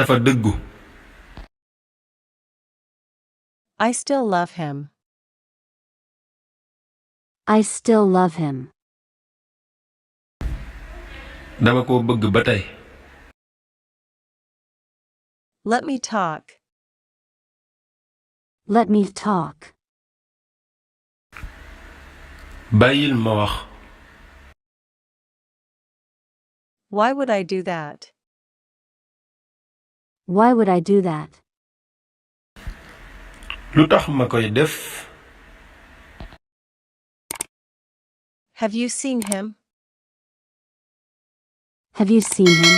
dafa dëggu. I still love him. I still love him. Dama ko bëgg ba tey. Let me talk. Let me talk. Bàyyil ma wax. Why would I do that? Why would I do that? Lu tax ma koy def? Have you seen him? Have you seen him?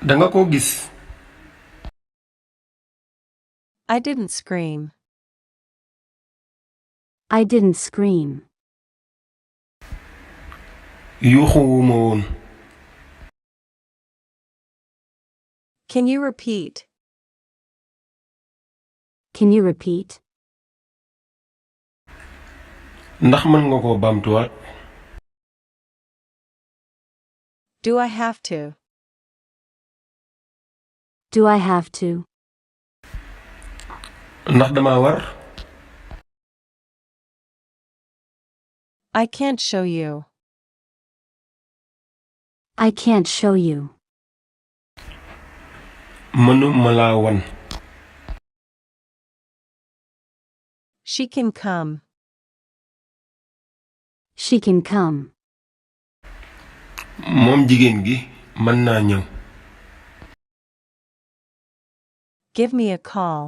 Danga ko gis. I didn't scream. I didn't scream. Yuuxuwuma woon. Can you repeat? Can you repeat? Ndax mën nga ko bamtuwaat? Do I have to? Do I have to? Ndax dama war? I can't show you. I can't show you. Mënuma laa wan. She can come. She can come. Moom jigéen gi mën naa ñëw. Give me a call.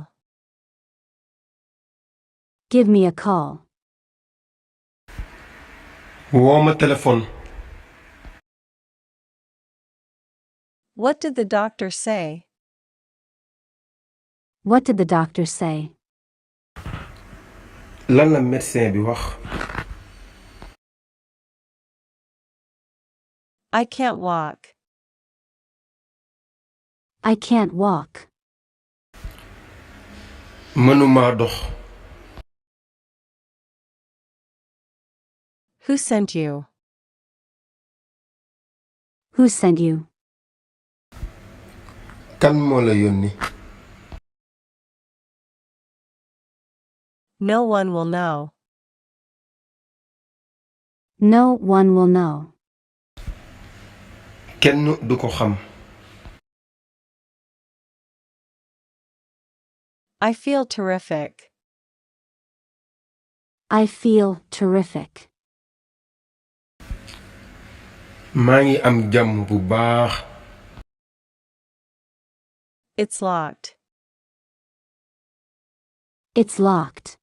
Give me a call. Woo ma téléphone. What did the doctor say? What did the doctor say? Lan la médecin bi wax? I can't walk. I can't walk. Mënuma dox. Who sent you? Who sent you? Kan moo la yónni? No one will know. No one will know. Kenn du ko xam. I feel terrific. I feel terrific. Maa ngi am jàmm bu baax. It's locked. It's locked.